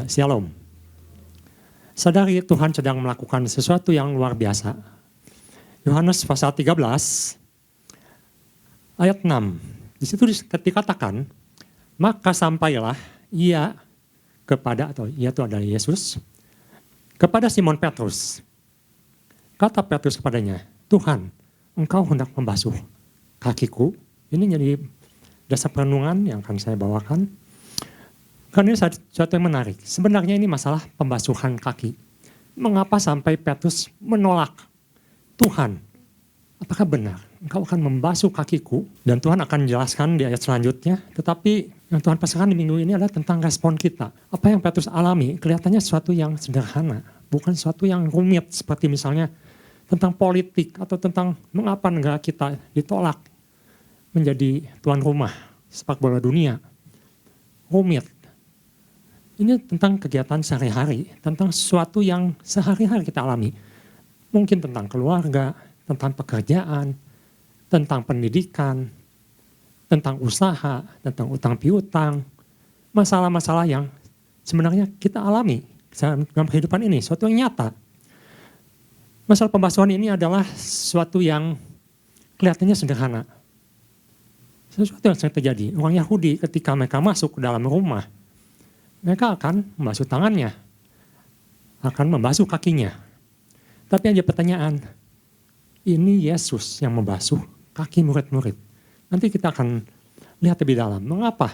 Shalom. Sadari Tuhan sedang melakukan sesuatu yang luar biasa. Yohanes pasal 13 ayat 6. Di situ dikatakan, maka sampailah ia kepada, atau ia itu adalah Yesus, kepada Simon Petrus. Kata Petrus kepadanya, Tuhan, engkau hendak membasuh kakiku. Ini jadi dasar perenungan yang akan saya bawakan. Karena ini sesuatu yang menarik. Sebenarnya ini masalah pembasuhan kaki. Mengapa sampai Petrus menolak? Tuhan, apakah benar engkau akan membasuh kakiku? Dan Tuhan akan menjelaskan di ayat selanjutnya. Tetapi yang Tuhan pasangkan di minggu ini adalah tentang respon kita. Apa yang Petrus alami kelihatannya sesuatu yang sederhana. Bukan sesuatu yang rumit seperti misalnya tentang politik atau tentang mengapa negara kita ditolak menjadi tuan rumah sepak bola dunia. Rumit. Ini tentang kegiatan sehari-hari, tentang sesuatu yang sehari-hari kita alami. Mungkin tentang keluarga, tentang pekerjaan, tentang pendidikan, tentang usaha, tentang utang piutang. Masalah-masalah yang sebenarnya kita alami dalam kehidupan ini, sesuatu yang nyata. Masalah pembasuhan ini adalah sesuatu yang kelihatannya sederhana. Sesuatu yang sering terjadi. Orang Yahudi ketika mereka masuk ke dalam rumah, mereka akan membasuh tangannya, akan membasuh kakinya. Tapi ada pertanyaan, ini Yesus yang membasuh kaki murid-murid. Nanti kita akan lihat lebih dalam, mengapa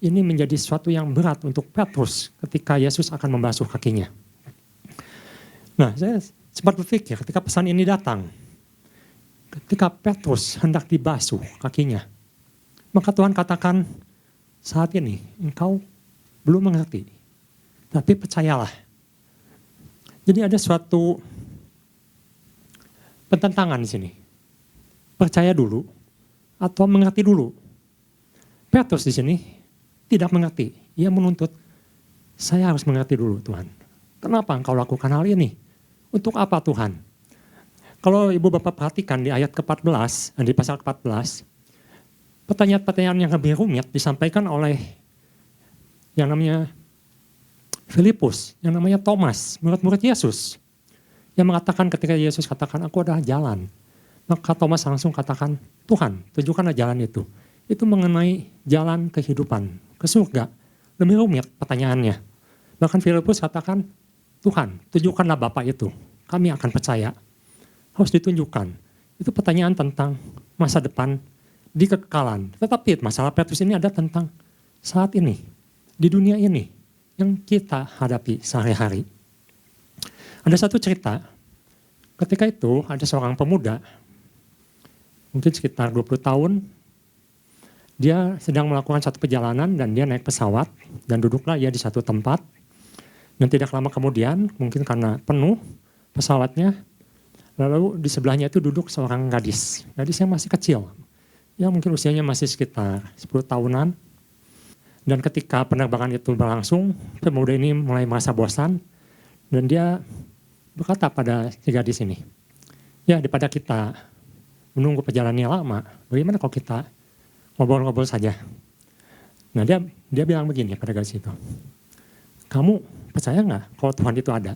ini menjadi sesuatu yang berat untuk Petrus ketika Yesus akan membasuh kakinya. Nah, saya sempat berpikir ketika pesan ini datang, ketika Petrus hendak dibasuh kakinya, maka Tuhan katakan, saat ini engkau belum mengerti, tapi percayalah. Jadi ada suatu pertentangan di sini. Percaya dulu atau mengerti dulu. Petrus di sini tidak mengerti. Ia menuntut, saya harus mengerti dulu Tuhan. Kenapa engkau lakukan hal ini? Untuk apa Tuhan? Kalau ibu bapak perhatikan di ayat ke-14, di pasal ke-14, pertanyaan-pertanyaan yang lebih rumit disampaikan oleh yang namanya Filipus, yang namanya Thomas, murid-murid Yesus. Yang mengatakan ketika Yesus katakan, aku adalah jalan. Maka Thomas langsung katakan, Tuhan, tunjukkanlah jalan itu. Itu mengenai jalan kehidupan, ke surga. Lebih rumit pertanyaannya. Bahkan Filipus katakan, Tuhan, tunjukkanlah Bapa itu. Kami akan percaya. Harus ditunjukkan. Itu pertanyaan tentang masa depan di kekekalan. Tetapi masalah Petrus ini ada tentang saat ini. Di dunia ini yang kita hadapi sehari-hari. Ada satu cerita, ketika itu ada seorang pemuda, mungkin sekitar 20 tahun, dia sedang melakukan satu perjalanan dan dia naik pesawat dan duduklah ia di satu tempat. Dan tidak lama kemudian, mungkin karena penuh pesawatnya, lalu di sebelahnya itu duduk seorang gadis. Gadis yang masih kecil, yang mungkin usianya masih sekitar 10 tahunan. Dan ketika penerbangan itu berlangsung, pemuda ini mulai merasa bosan dan dia berkata pada si gadis ini, ya daripada kita menunggu perjalanannya lama, bagaimana kalau kita ngobrol-ngobrol saja. Nah dia bilang begini pada gadis itu, kamu percaya nggak kalau Tuhan itu ada?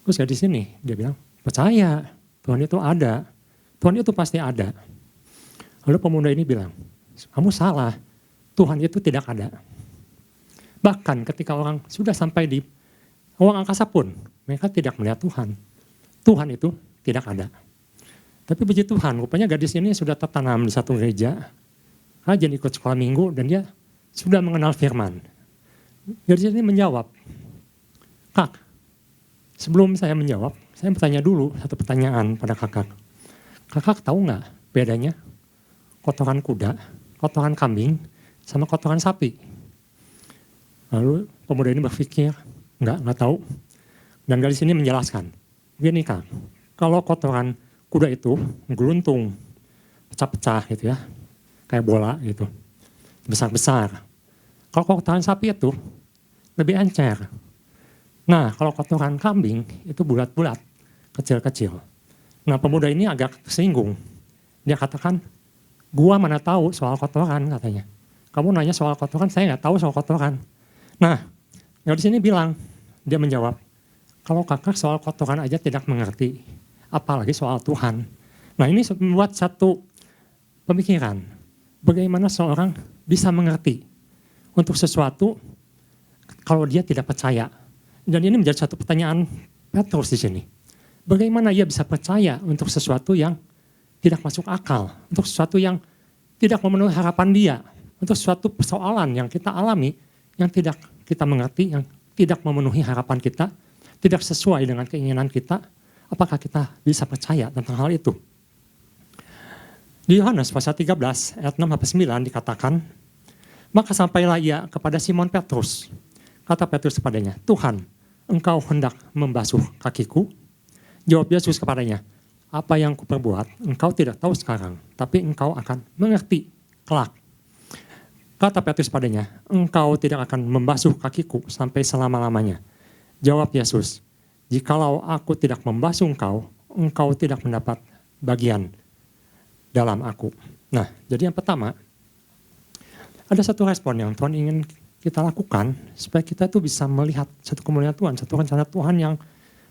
Terus gadis ini dia bilang, percaya Tuhan itu ada, Tuhan itu pasti ada. Lalu pemuda ini bilang, kamu salah. Tuhan itu tidak ada. Bahkan ketika orang sudah sampai di ruang angkasa pun, mereka tidak melihat Tuhan. Tuhan itu tidak ada. Tapi puji Tuhan, rupanya gadis ini sudah tertanam di satu gereja, rajin ikut sekolah minggu, dan dia sudah mengenal firman. Gadis ini menjawab, Kak, sebelum saya menjawab, saya bertanya dulu satu pertanyaan pada kakak. Kakak tahu nggak bedanya kotoran kuda, kotoran kambing, sama kotoran sapi? Lalu pemuda ini berpikir, enggak tahu. Dan gadis ini menjelaskan, gini Kak, kalau kotoran kuda itu geluntung, pecah-pecah gitu ya, kayak bola gitu, besar-besar. Kalau kotoran sapi itu lebih encer. Nah kalau kotoran kambing itu bulat-bulat, kecil-kecil. Nah pemuda ini agak tersinggung. Dia katakan, gua mana tahu soal kotoran katanya. Kamu nanya soal kotoran, saya nggak tahu soal kotoran. Nah, Yang di sini bilang, dia menjawab, kalau kakak soal kotoran aja tidak mengerti, apalagi soal Tuhan. Nah ini membuat satu pemikiran, bagaimana seorang bisa mengerti untuk sesuatu kalau dia tidak percaya. Dan ini menjadi satu pertanyaan Petrus di sini. Bagaimana ia bisa percaya untuk sesuatu yang tidak masuk akal, untuk sesuatu yang tidak memenuhi harapan dia, untuk suatu persoalan yang kita alami, yang tidak kita mengerti, yang tidak memenuhi harapan kita, tidak sesuai dengan keinginan kita, apakah kita bisa percaya tentang hal itu? Di Yohanes pasal 13 ayat 6-9 dikatakan, maka sampailah ia kepada Simon Petrus. Kata Petrus kepadanya, Tuhan, engkau hendak membasuh kakiku? Jawab Yesus kepadanya, apa yang kuperbuat engkau tidak tahu sekarang, tapi engkau akan mengerti kelak. Kata Petrus padanya, engkau tidak akan membasuh kakiku sampai selama-lamanya. Jawab Yesus, jikalau aku tidak membasuh engkau, engkau tidak mendapat bagian dalam aku. Nah, jadi yang pertama, ada satu respon yang Tuhan ingin kita lakukan supaya kita tuh bisa melihat satu kemuliaan Tuhan, satu rencana Tuhan yang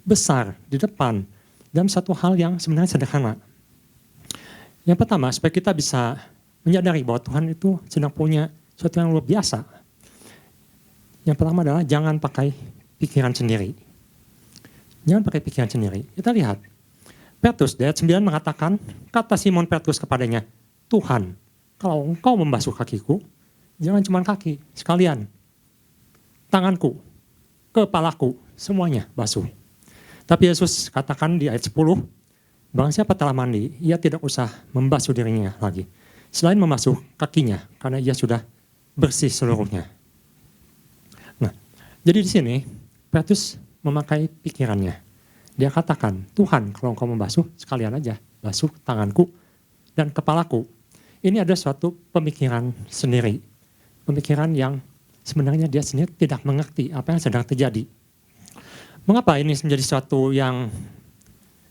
besar di depan dalam satu hal yang sebenarnya sederhana. Yang pertama, supaya kita bisa menyadari bahwa Tuhan itu sedang punya sesuatu yang luar biasa. Yang pertama adalah jangan pakai pikiran sendiri. Jangan pakai pikiran sendiri. Kita lihat, Petrus di ayat 9 mengatakan, kata Simon Petrus kepadanya, Tuhan, kalau engkau membasuh kakiku, jangan cuma kaki, sekalian. Tanganku, kepalaku, semuanya basuh. Tapi Yesus katakan di ayat 10, barang siapa telah mandi, ia tidak usah membasuh dirinya lagi. Selain membasuh kakinya, karena ia sudah bersih seluruhnya. Nah, jadi di sini, Petrus memakai pikirannya. Dia katakan, Tuhan kalau engkau membasuh, sekalian aja basuh tanganku dan kepalaku. Ini ada suatu pemikiran sendiri. Pemikiran yang sebenarnya dia sendiri tidak mengerti apa yang sedang terjadi. Mengapa ini menjadi suatu yang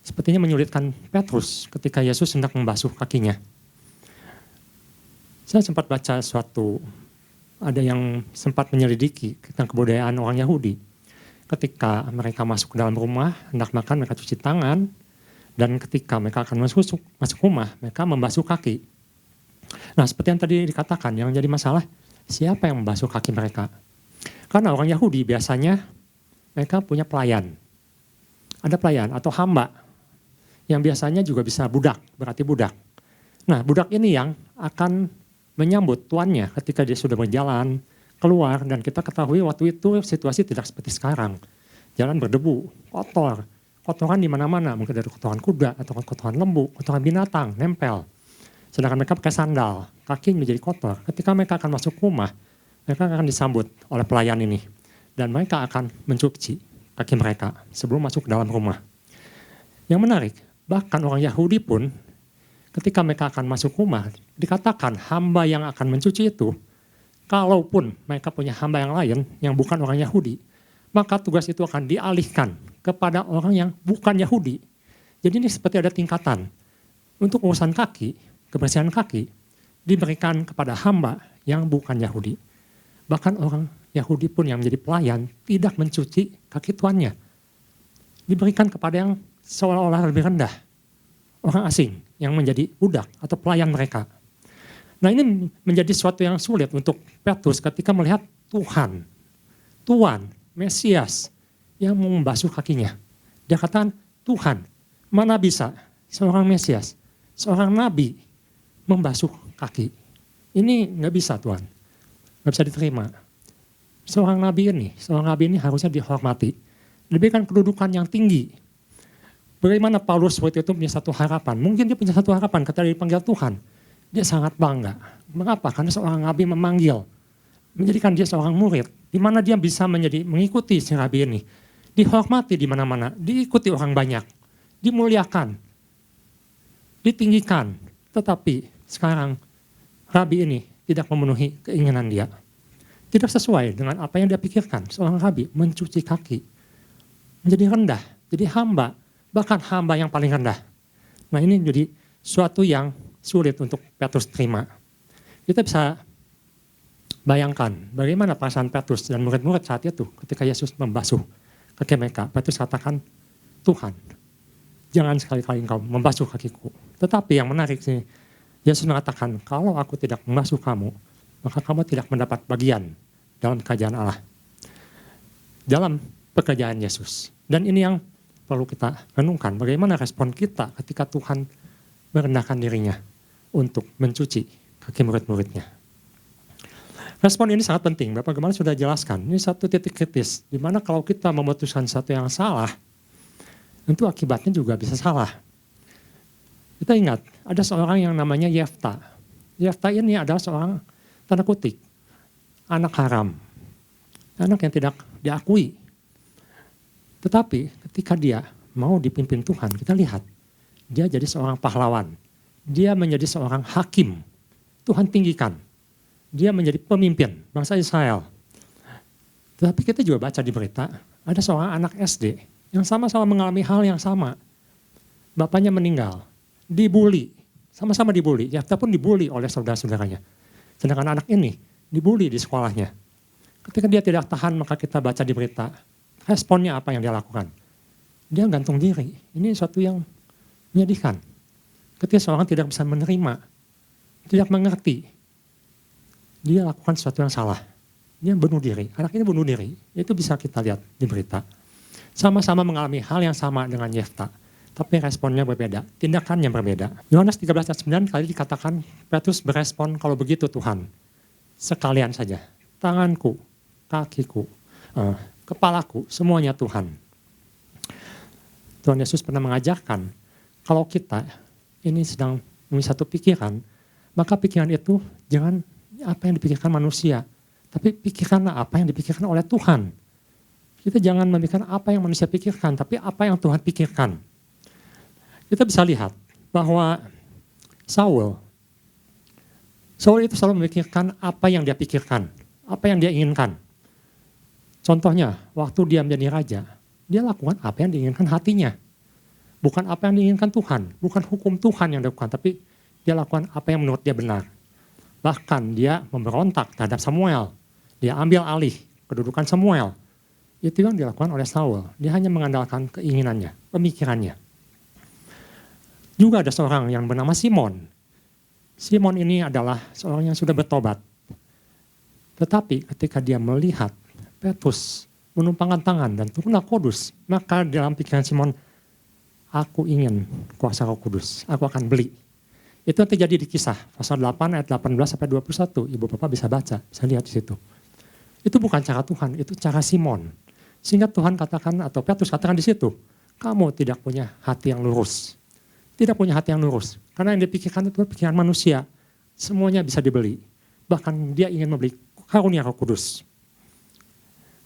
sepertinya menyulitkan Petrus ketika Yesus hendak membasuh kakinya? Saya sempat baca ada yang sempat menyelidiki tentang kebudayaan orang Yahudi. Ketika mereka masuk ke dalam rumah, hendak makan, mereka cuci tangan, dan ketika mereka akan masuk rumah, mereka membasuh kaki. Nah, seperti yang tadi dikatakan, yang jadi masalah, siapa yang membasuh kaki mereka? Karena orang Yahudi biasanya mereka punya pelayan. Ada pelayan atau hamba yang biasanya juga bisa budak, berarti budak. Nah, budak ini yang akan menyambut tuannya ketika dia sudah berjalan, keluar, dan kita ketahui waktu itu situasi tidak seperti sekarang. Jalan berdebu, kotor, kotoran di mana-mana, mungkin dari kotoran kuda, atau kotoran lembu, kotoran binatang, nempel. Sedangkan mereka pakai sandal, kaki menjadi kotor. Ketika mereka akan masuk rumah, mereka akan disambut oleh pelayan ini. Dan mereka akan mencuci kaki mereka sebelum masuk ke dalam rumah. Yang menarik, bahkan orang Yahudi pun ketika mereka akan masuk rumah, dikatakan hamba yang akan mencuci itu, kalaupun mereka punya hamba yang lain yang bukan orang Yahudi, maka tugas itu akan dialihkan kepada orang yang bukan Yahudi. Jadi ini seperti ada tingkatan. Untuk urusan kaki, kebersihan kaki, diberikan kepada hamba yang bukan Yahudi. Bahkan orang Yahudi pun yang menjadi pelayan tidak mencuci kaki tuannya. Diberikan kepada yang seolah-olah lebih rendah. Orang asing yang menjadi budak atau pelayan mereka. Nah ini menjadi sesuatu yang sulit untuk Petrus ketika melihat Tuhan, Mesias yang mau membasuh kakinya. Dia katakan, Tuhan, mana bisa seorang Mesias, seorang Nabi membasuh kaki. Ini nggak bisa Tuhan, nggak bisa diterima. Seorang Nabi ini harusnya dihormati, diberikan kedudukan yang tinggi. Bagaimana Paulus waktu itu punya satu harapan, mungkin dia punya satu harapan ketika dipanggil Tuhan. Dia sangat bangga. Mengapa? Karena seorang Nabi memanggil, menjadikan dia seorang murid, di mana dia bisa mengikuti si Nabi ini. Dihormati di mana-mana, diikuti orang banyak, dimuliakan, ditinggikan. Tetapi sekarang Rabi ini tidak memenuhi keinginan dia. Tidak sesuai dengan apa yang dia pikirkan. Seorang Rabi mencuci kaki, menjadi rendah, jadi hamba, bahkan hamba yang paling rendah. Nah ini jadi suatu yang sulit untuk Petrus terima. Kita bisa Bayangkan bagaimana perasaan Petrus dan murid-murid saat itu ketika Yesus membasuh kaki mereka. Petrus katakan, Tuhan, jangan sekali-kali engkau membasuh kakiku. Tetapi yang menarik sih, Yesus mengatakan, kalau aku tidak membasuh kamu, maka kamu tidak mendapat bagian dalam kerajaan Allah. Dalam pekerjaan Yesus. Dan ini yang perlu kita renungkan, bagaimana respon kita ketika Tuhan merendahkan dirinya untuk mencuci kaki murid-muridnya. Respon ini sangat penting, Bapak Gembala sudah jelaskan. Ini satu titik kritis, di mana kalau kita memutuskan sesuatu yang salah, tentu akibatnya juga bisa salah. Kita ingat, ada seorang yang namanya Yefta. Yefta ini adalah seorang, tanda kutip, anak haram. Anak yang tidak diakui. Tetapi ketika dia mau dipimpin Tuhan, kita lihat, dia jadi seorang pahlawan. Dia menjadi seorang hakim. Tuhan tinggikan. Dia menjadi pemimpin bangsa Israel. Tetapi kita juga baca di berita, ada seorang anak SD yang sama-sama mengalami hal yang sama. Bapaknya meninggal, dibully, sama-sama dibully. Yefta pun dibully oleh saudara-saudaranya. Sedangkan anak ini dibully di sekolahnya. Ketika dia tidak tahan, maka kita baca di berita, responnya apa yang dia lakukan? Dia gantung diri. Ini sesuatu yang menyedihkan. Ketika seorang tidak bisa menerima, tidak mengerti, dia lakukan sesuatu yang salah. Dia bunuh diri. Anak ini bunuh diri. Itu bisa kita lihat di berita. Sama-sama mengalami hal yang sama dengan Yefta. Tapi responnya berbeda. Tindakannya berbeda. Yohanes 13 ayat 9 kali dikatakan Petrus berespon, kalau begitu Tuhan, sekalian saja. Tanganku, kakiku, kepalaku, semuanya Tuhan. Tuhan Yesus pernah mengajarkan, kalau kita ini sedang memiliki satu pikiran, maka pikiran itu jangan apa yang dipikirkan manusia, tapi pikirkanlah apa yang dipikirkan oleh Tuhan. Kita jangan memikirkan apa yang manusia pikirkan, tapi apa yang Tuhan pikirkan. Kita bisa lihat bahwa Saul itu selalu memikirkan apa yang dia pikirkan, apa yang dia inginkan. Contohnya, waktu dia menjadi raja, dia lakukan apa yang diinginkan hatinya. Bukan apa yang diinginkan Tuhan, bukan hukum Tuhan yang dilakukan, tapi dia lakukan apa yang menurut dia benar. Bahkan dia memberontak terhadap Samuel. Dia ambil alih kedudukan Samuel. Itu yang dilakukan oleh Saul. Dia hanya mengandalkan keinginannya, pemikirannya. Juga ada seorang yang bernama Simon. Simon ini adalah seorang yang sudah bertobat. Tetapi ketika dia melihat Petrus menumpangkan tangan dan turunlah Kudus, maka dalam pikiran Simon, aku ingin kuasa Roh Kudus, aku akan beli. Itu yang terjadi di Kisah pasal 8 ayat 18 sampai 21. Ibu Bapak bisa baca, bisa lihat di situ. Itu bukan cara Tuhan, itu cara Simon. Sehingga Tuhan katakan atau Petrus katakan di situ, kamu tidak punya hati yang lurus. Tidak punya hati yang lurus. Karena yang dipikirkan itu pikiran manusia. Semuanya bisa dibeli. Bahkan dia ingin membeli karunia Roh Kudus.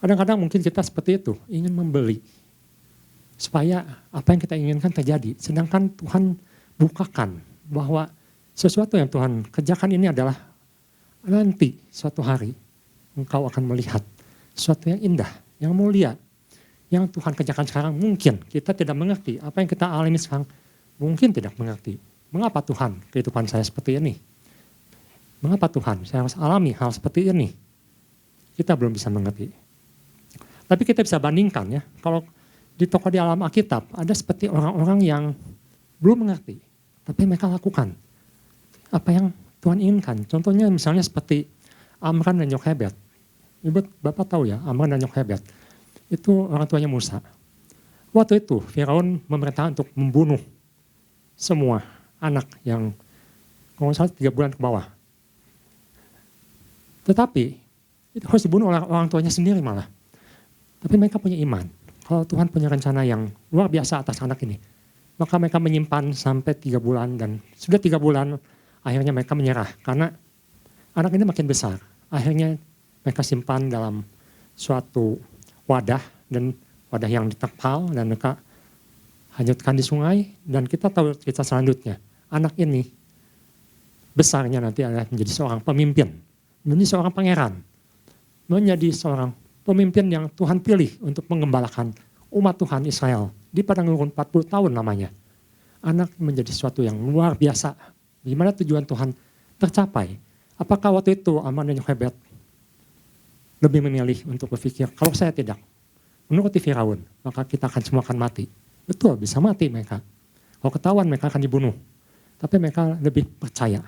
Kadang-kadang mungkin kita seperti itu, ingin membeli. Supaya apa yang kita inginkan terjadi. Sedangkan Tuhan bukakan bahwa sesuatu yang Tuhan kerjakan ini adalah nanti suatu hari engkau akan melihat sesuatu yang indah, yang mulia, yang Tuhan kerjakan sekarang. Mungkin kita tidak mengerti apa yang kita alami sekarang, mungkin tidak mengerti. Mengapa Tuhan kehidupan saya seperti ini? Mengapa Tuhan saya harus alami hal seperti ini? Kita belum bisa mengerti. Tapi kita bisa bandingkan ya, kalau di tokoh di alam Alkitab ada seperti orang-orang yang belum mengerti. Tapi mereka lakukan apa yang Tuhan inginkan. Contohnya misalnya seperti Amran dan Yochebed. Ibu Bapak tahu ya, Amran dan Yochebed. Itu orang tuanya Musa. Waktu itu Firaun memerintah untuk membunuh semua anak yang kalau salah 3 bulan ke bawah. Tetapi itu harus dibunuh oleh orang tuanya sendiri malah. Tapi mereka punya iman. Kalau Tuhan punya rencana yang luar biasa atas anak ini, maka mereka menyimpan sampai 3 bulan dan sudah 3 bulan akhirnya mereka menyerah karena anak ini makin besar. Akhirnya mereka simpan dalam suatu wadah dan wadah yang diterpal dan mereka hanyutkan di sungai. Dan kita tahu cerita selanjutnya. Anak ini besarnya nanti adalah menjadi seorang pemimpin, menjadi seorang pangeran, menjadi seorang pemimpin yang Tuhan pilih untuk mengembalakan umat Tuhan Israel. Di padang gurun 40 tahun namanya. Anak menjadi sesuatu yang luar biasa. Di mana tujuan Tuhan tercapai. Apakah waktu itu Amran dan Yochebed lebih memilih untuk berpikir, kalau saya tidak menuruti Firaun, maka kita akan semua akan mati. Betul, bisa mati mereka. Kalau ketahuan mereka akan dibunuh. Tapi mereka lebih percaya.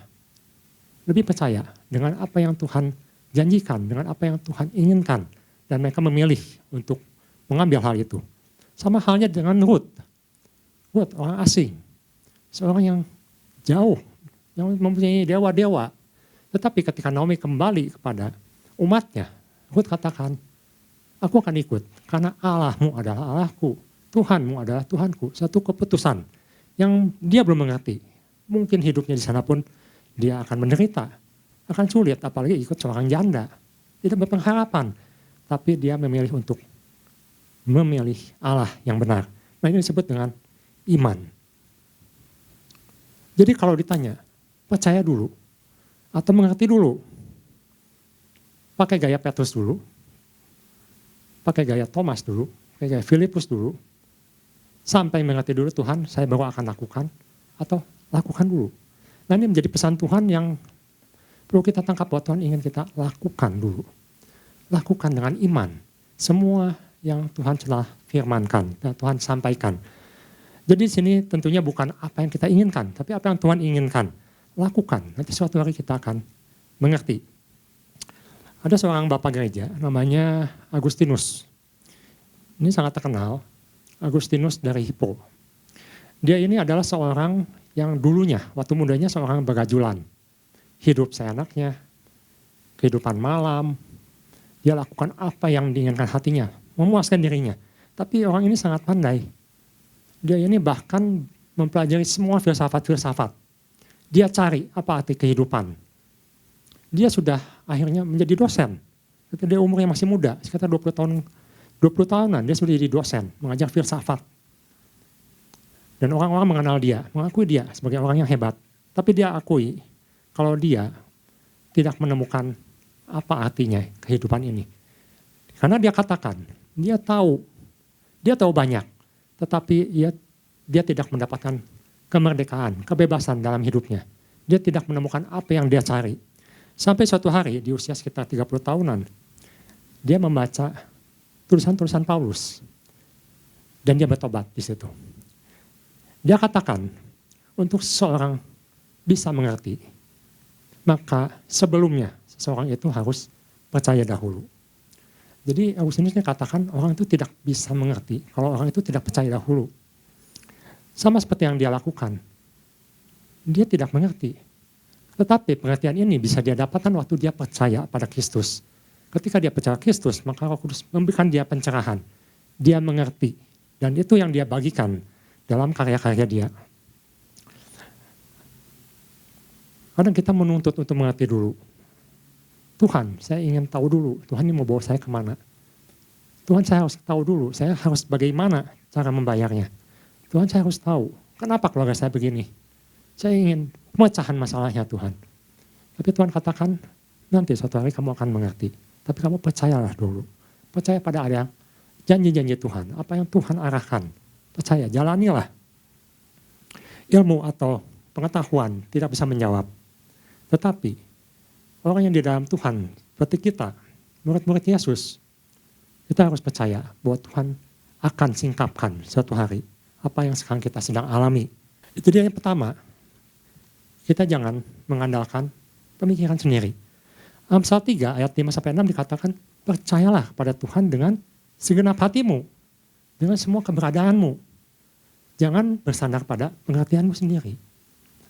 Lebih percaya dengan apa yang Tuhan janjikan, dengan apa yang Tuhan inginkan. Dan mereka memilih untuk mengambil hal itu. Sama halnya dengan Ruth. Ruth, orang asing. Seorang yang jauh, yang mempunyai dewa-dewa. Tetapi ketika Naomi kembali kepada umatnya, Ruth katakan, aku akan ikut karena Allahmu adalah Allahku, Tuhanmu adalah Tuhanku. Satu keputusan yang dia belum mengerti. Mungkin hidupnya di sana pun dia akan menderita, akan sulit, apalagi ikut seorang janda. Tidak berpengharapan, tapi dia memilih untuk memilih Allah yang benar. Nah, ini disebut dengan iman. Jadi kalau ditanya, percaya dulu atau mengerti dulu, pakai gaya Petrus dulu, pakai gaya Thomas dulu, pakai gaya Filipus dulu, sampai mengerti dulu Tuhan, saya baru akan lakukan, atau lakukan dulu. Nah, ini menjadi pesan Tuhan yang perlu kita tangkap bahwa Tuhan ingin kita lakukan dulu. Lakukan dengan iman. Semua yang Tuhan telah firmankan, dan Tuhan sampaikan. Jadi di sini tentunya bukan apa yang kita inginkan, tapi apa yang Tuhan inginkan. Lakukan, nanti suatu hari kita akan mengerti. Ada seorang bapak gereja namanya Agustinus. Ini sangat terkenal, Agustinus dari Hippo. Dia ini adalah seorang yang dulunya, waktu mudanya seorang begajulan. Hidup seenaknya, kehidupan malam, dia lakukan apa yang diinginkan hatinya, memuaskan dirinya. Tapi orang ini sangat pandai. Dia ini bahkan mempelajari semua filsafat-filsafat. Dia cari apa arti kehidupan. Dia sudah akhirnya menjadi dosen. Ketika dia umurnya masih muda, sekitar 20 tahunan dia sudah jadi dosen, mengajar filsafat. Dan orang-orang mengenal dia, mengakui dia sebagai orang yang hebat. Tapi dia akui kalau dia tidak menemukan apa artinya kehidupan ini. Karena dia katakan, dia tahu banyak, tetapi dia tidak mendapatkan kemerdekaan, kebebasan dalam hidupnya. Dia tidak menemukan apa yang dia cari. Sampai suatu hari di usia sekitar 30 tahunan, dia membaca tulisan-tulisan Paulus. Dan dia bertobat di situ. Dia katakan, untuk seseorang bisa mengerti, maka sebelumnya seseorang itu harus percaya dahulu. Jadi Agustinus katakan orang itu tidak bisa mengerti kalau orang itu tidak percaya dahulu. Sama seperti yang dia lakukan. Dia tidak mengerti. Tetapi pengertian ini bisa dia dapatkan waktu dia percaya pada Kristus. Ketika dia percaya Kristus, maka Roh Kudus memberikan dia pencerahan. Dia mengerti. Dan itu yang dia bagikan dalam karya-karya dia. Kadang kita menuntut untuk mengerti dulu. Tuhan, saya ingin tahu dulu, Tuhan ini mau bawa saya kemana. Tuhan, saya harus tahu dulu, saya harus bagaimana cara membayarnya. Tuhan, saya harus tahu, kenapa keluarga saya begini. Saya ingin pemecahan masalahnya Tuhan. Tapi Tuhan katakan, nanti suatu hari kamu akan mengerti. Tapi kamu percayalah dulu. Percaya pada ada janji-janji Tuhan, apa yang Tuhan arahkan. Percaya, jalanilah. Ilmu atau pengetahuan tidak bisa menjawab. Tetapi orang yang di dalam Tuhan, seperti kita, murid-murid Yesus, kita harus percaya bahwa Tuhan akan singkapkan suatu hari apa yang sekarang kita sedang alami. Itu dia yang pertama. Kita jangan mengandalkan pemikiran sendiri. Amsal 3 ayat 5-6 dikatakan, percayalah pada Tuhan dengan segenap hatimu, dengan semua keberadaanmu. Jangan bersandar pada pengertianmu sendiri.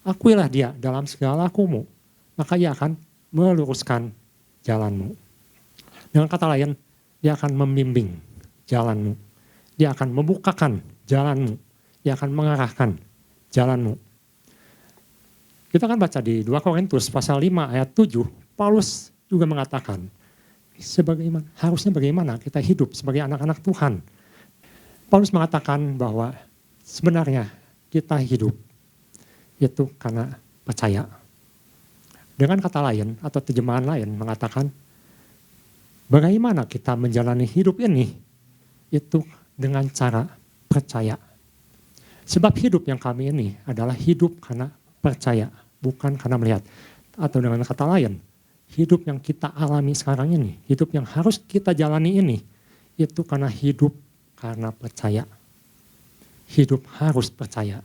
Akuilah dia dalam segala lakumu, maka ia akan meluruskan jalanmu. Dengan kata lain, dia akan membimbing jalanmu. Dia akan membukakan jalanmu. Dia akan mengarahkan jalanmu. Kita akan baca di 2 Korintus pasal 5 ayat 7, Paulus juga mengatakan, harusnya bagaimana kita hidup sebagai anak-anak Tuhan. Paulus mengatakan bahwa sebenarnya kita hidup itu karena percaya. Dengan kata lain atau terjemahan lain mengatakan, bagaimana kita menjalani hidup ini itu dengan cara percaya. Sebab hidup yang kami ini adalah hidup karena percaya, bukan karena melihat. Atau dengan kata lain, hidup yang kita alami sekarang ini, hidup yang harus kita jalani ini, itu karena hidup karena percaya. Hidup harus percaya.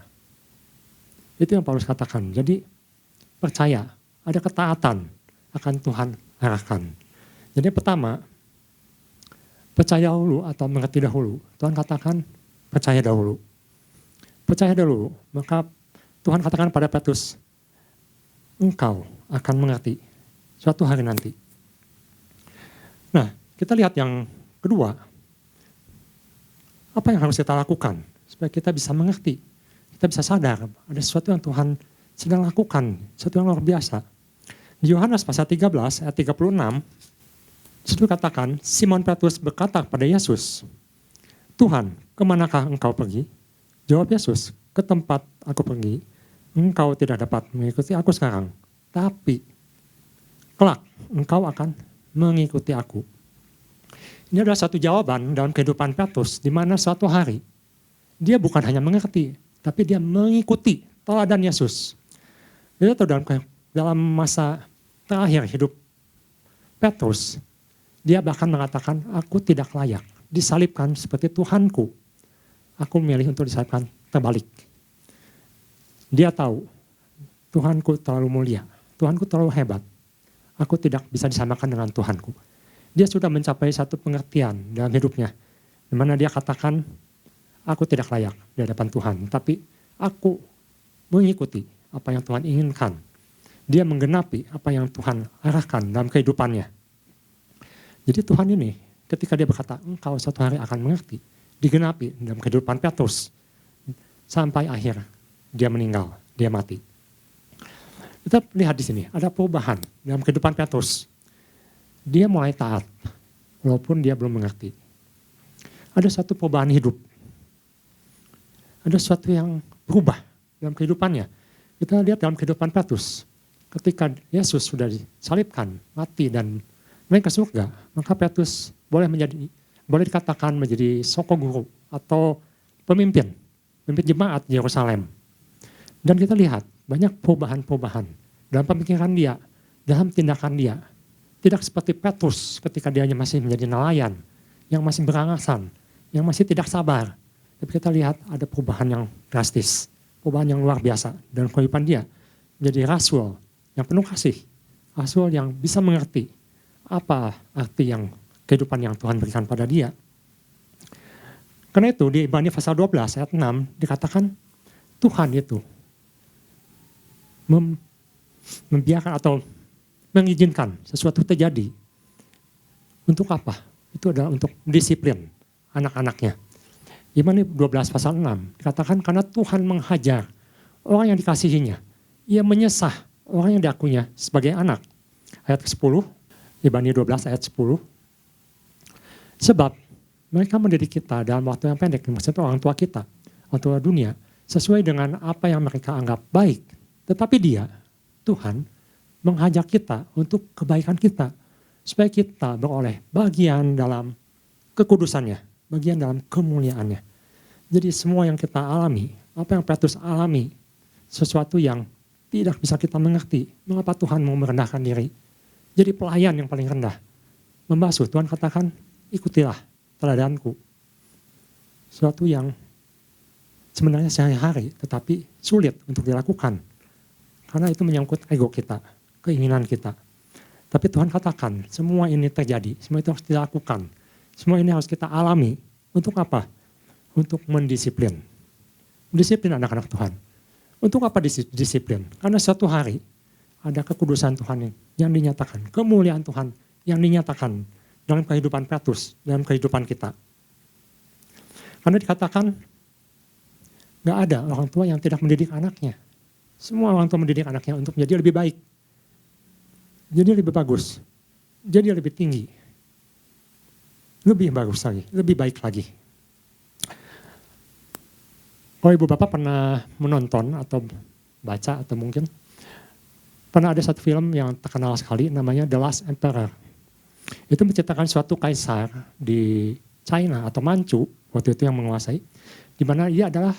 Itu yang Paulus katakan. Jadi percaya, ada ketaatan akan Tuhan arahkan. Jadi pertama, percaya dulu atau mengerti dahulu. Tuhan katakan percaya dahulu. Percaya dahulu, maka Tuhan katakan pada Petrus, engkau akan mengerti suatu hari nanti. Nah, kita lihat yang kedua, apa yang harus kita lakukan supaya kita bisa mengerti, kita bisa sadar ada sesuatu yang Tuhan sedang lakukan, sesuatu yang luar biasa. Di Yohanes pasal 13 ayat 36, situ katakan, Simon Petrus berkata kepada Yesus, Tuhan, kemanakah engkau pergi? Jawab Yesus, ke tempat aku pergi, engkau tidak dapat mengikuti aku sekarang, tapi kelak engkau akan mengikuti aku. Ini adalah satu jawaban dalam kehidupan Petrus, di mana suatu hari dia bukan hanya mengerti, tapi dia mengikuti teladan Yesus. Dia tahu dalam masa terakhir hidup Petrus, dia bahkan mengatakan, aku tidak layak disalibkan seperti Tuhanku. Aku memilih untuk disalibkan terbalik. Dia tahu, Tuhanku terlalu mulia, Tuhanku terlalu hebat. Aku tidak bisa disamakan dengan Tuhanku. Dia sudah mencapai satu pengertian dalam hidupnya, di mana dia katakan, aku tidak layak di hadapan Tuhan, tapi aku mengikuti apa yang Tuhan inginkan. Dia menggenapi apa yang Tuhan arahkan dalam kehidupannya. Jadi Tuhan ini, ketika dia berkata, engkau suatu hari akan mengerti, digenapi dalam kehidupan Petrus, sampai akhir dia meninggal, dia mati. Kita lihat di sini, ada perubahan dalam kehidupan Petrus. Dia mulai taat, walaupun dia belum mengerti. Ada satu perubahan hidup. Ada sesuatu yang berubah dalam kehidupannya. Kita lihat dalam kehidupan Petrus. Ketika Yesus sudah disalibkan, mati dan naik ke surga, maka Petrus boleh dikatakan menjadi sokoguru atau pemimpin jemaat di Yerusalem. Dan kita lihat banyak perubahan-perubahan dalam pemikiran dia, dalam tindakan dia. Tidak seperti Petrus ketika dia masih menjadi nelayan, yang masih berangasan, yang masih tidak sabar. Tapi kita lihat ada perubahan yang drastis, perubahan yang luar biasa dalam kehidupan dia. Menjadi rasul yang penuh kasih, rasul yang bisa mengerti apa arti yang kehidupan yang Tuhan berikan pada dia. Karena itu di Ibrani pasal 12 ayat 6 dikatakan Tuhan itu membiarkan atau mengizinkan sesuatu terjadi. Untuk apa? Itu adalah untuk disiplin anak-anaknya. Ibrani 12 pasal 6 dikatakan karena Tuhan menghajar orang yang dikasihinya. Ia menyesah orang yang diakuinya sebagai anak. Ayat ke-10, Ibrani 12 ayat 10. Sebab mereka mendidik kita dalam waktu yang pendek, maksudnya orang tua kita, orang tua dunia, sesuai dengan apa yang mereka anggap baik. Tetapi dia, Tuhan, mengajak kita untuk kebaikan kita, supaya kita beroleh bagian dalam kekudusannya, bagian dalam kemuliaannya. Jadi semua yang kita alami, apa yang Petrus alami, sesuatu yang tidak bisa kita mengerti, mengapa Tuhan mau merendahkan diri. Jadi pelayan yang paling rendah, membasuh, Tuhan katakan, ikutilah teladanku. Sesuatu yang sebenarnya sehari-hari tetapi sulit untuk dilakukan. Karena itu menyangkut ego kita, keinginan kita. Tapi Tuhan katakan semua ini terjadi, semua itu harus dilakukan. Semua ini harus kita alami. Untuk apa? Untuk mendisiplin. Disiplin anak-anak Tuhan. Untuk apa disiplin? Karena suatu hari ada kekudusan Tuhan yang dinyatakan. Kemuliaan Tuhan yang dinyatakan dalam kehidupan Petrus, dalam kehidupan kita. Karena dikatakan, gak ada orang tua yang tidak mendidik anaknya. Semua orang tua mendidik anaknya untuk menjadi lebih baik. Jadi lebih bagus. Jadi lebih tinggi. Lebih bagus lagi, lebih baik lagi. Kalau ibu bapak pernah menonton atau baca atau mungkin pernah ada satu film yang terkenal sekali namanya The Last Emperor. Itu menceritakan suatu kaisar di China atau Manchu waktu itu yang menguasai, di mana dia adalah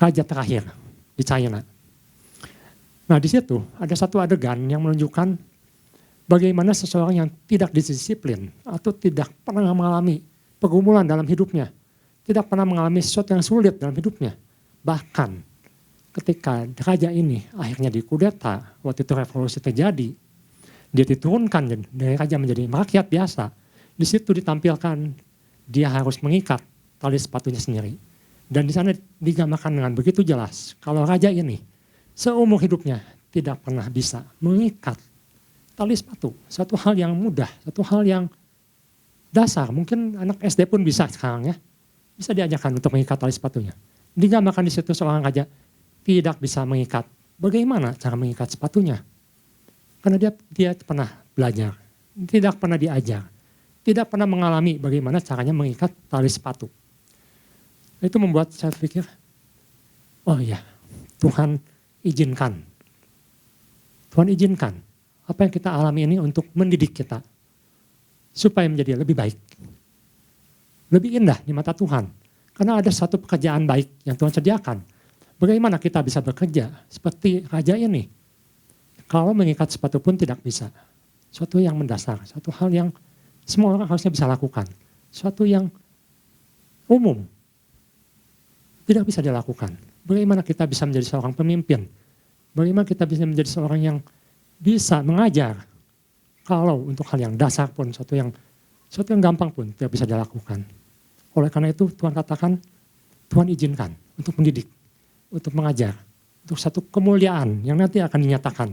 raja terakhir di China. Nah di situ ada satu adegan yang menunjukkan Bagaimana seseorang yang tidak disiplin atau tidak pernah mengalami pergumulan dalam hidupnya, tidak pernah mengalami sesuatu yang sulit dalam hidupnya. Bahkan ketika raja ini akhirnya dikudeta, waktu itu revolusi terjadi, dia diturunkan dari raja menjadi rakyat biasa. Di situ ditampilkan dia harus mengikat tali sepatunya sendiri. Dan di sana digambarkan dengan begitu jelas kalau raja ini seumur hidupnya tidak pernah bisa mengikat tali sepatu. Satu hal yang mudah, satu hal yang dasar. Mungkin anak SD pun bisa sekarang ya. Bisa diajarkan untuk mengikat tali sepatunya. Digambarkan di situ seorang raja tidak bisa mengikat. Bagaimana cara mengikat sepatunya? Karena dia pernah belajar, tidak pernah diajar, tidak pernah mengalami bagaimana caranya mengikat tali sepatu. Itu membuat saya pikir, oh iya, Tuhan izinkan. Tuhan izinkan apa yang kita alami ini untuk mendidik kita. Supaya menjadi lebih baik. Lebih indah di mata Tuhan. Karena ada satu pekerjaan baik yang Tuhan sediakan. Bagaimana kita bisa bekerja seperti raja ini. Kalau mengikat sepatu pun tidak bisa. Suatu yang mendasar, suatu hal yang semua orang harusnya bisa lakukan. Suatu yang umum. Tidak bisa dilakukan. Bagaimana kita bisa menjadi seorang pemimpin? Bagaimana kita bisa menjadi seorang yang bisa mengajar? Kalau untuk hal yang dasar pun, suatu yang gampang pun tidak bisa dilakukan. Oleh karena itu Tuhan katakan, Tuhan izinkan untuk mendidik, untuk mengajar, untuk satu kemuliaan yang nanti akan dinyatakan.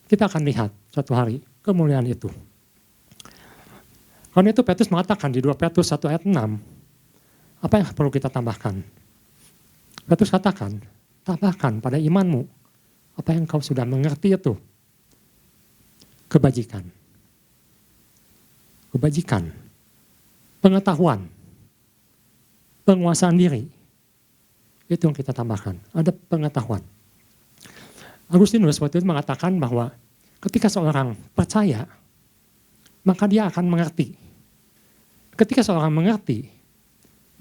Kita akan lihat suatu hari kemuliaan itu. Karena itu Petrus mengatakan di 2 Petrus 1 ayat 6, apa yang perlu kita tambahkan? Petrus katakan, tambahkan pada imanmu apa yang kau sudah mengerti itu. Kebajikan. Kebajikan. Pengetahuan. Penguasaan diri. Itu yang kita tambahkan. Ada pengetahuan. Agustinus waktu itu mengatakan bahwa ketika seorang percaya, maka dia akan mengerti. Ketika seorang mengerti,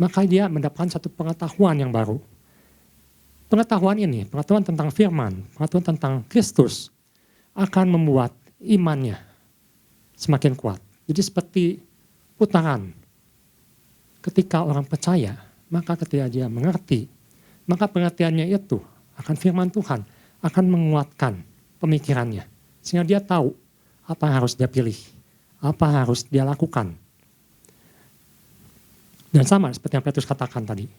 maka dia mendapatkan satu pengetahuan yang baru. Pengetahuan ini, pengetahuan tentang firman, pengetahuan tentang Kristus akan membuat imannya semakin kuat. Jadi seperti putaran. Ketika orang percaya, maka ketika dia mengerti, maka pengertiannya itu akan firman Tuhan, akan menguatkan pemikirannya. Sehingga dia tahu apa yang harus dia pilih, apa yang harus dia lakukan. Dan sama seperti yang Petrus katakan tadi.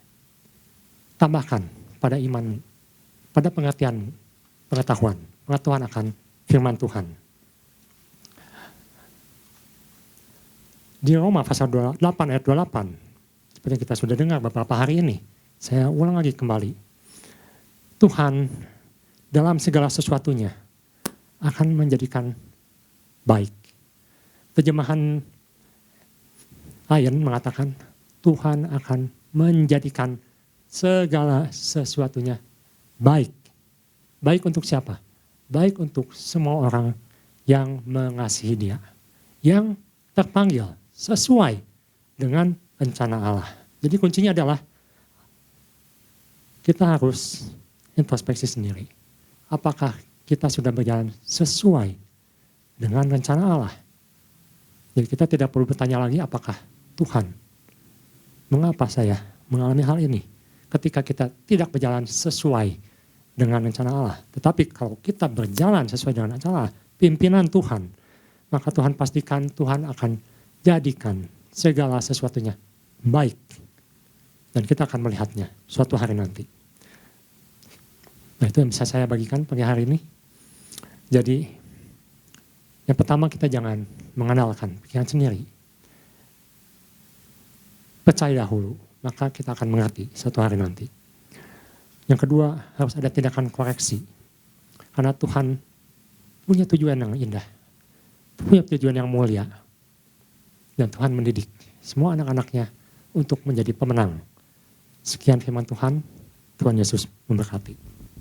Tambahkan pada imanmu, pada pengertianmu, pengetahuan akan firman Tuhan. Di Roma pasal 8 ayat 28, seperti yang kita sudah dengar beberapa hari ini, saya ulang lagi kembali. Tuhan dalam segala sesuatunya akan menjadikan baik. Terjemahan lain mengatakan Tuhan akan menjadikan segala sesuatunya baik. Baik untuk siapa? Baik untuk semua orang yang mengasihi Dia. Yang terpanggil sesuai dengan rencana Allah. Jadi kuncinya adalah kita harus introspeksi sendiri. Apakah kita sudah berjalan sesuai dengan rencana Allah? Jadi kita tidak perlu bertanya lagi apakah Tuhan, mengapa saya mengalami hal ini? Ketika kita tidak berjalan sesuai dengan rencana Allah. Tetapi kalau kita berjalan sesuai dengan rencana Allah, pimpinan Tuhan, maka Tuhan pastikan Tuhan akan jadikan segala sesuatunya baik. Dan kita akan melihatnya suatu hari nanti. Nah itu yang bisa saya bagikan pagi hari ini. Jadi yang pertama kita jangan mengandalkan pikiran sendiri. Percaya dahulu. Maka kita akan mengerti suatu hari nanti. Yang kedua, harus ada tindakan koreksi. Karena Tuhan punya tujuan yang indah. Punya tujuan yang mulia. Dan Tuhan mendidik semua anak-anaknya untuk menjadi pemenang. Sekian firman Tuhan, Tuhan Yesus memberkati.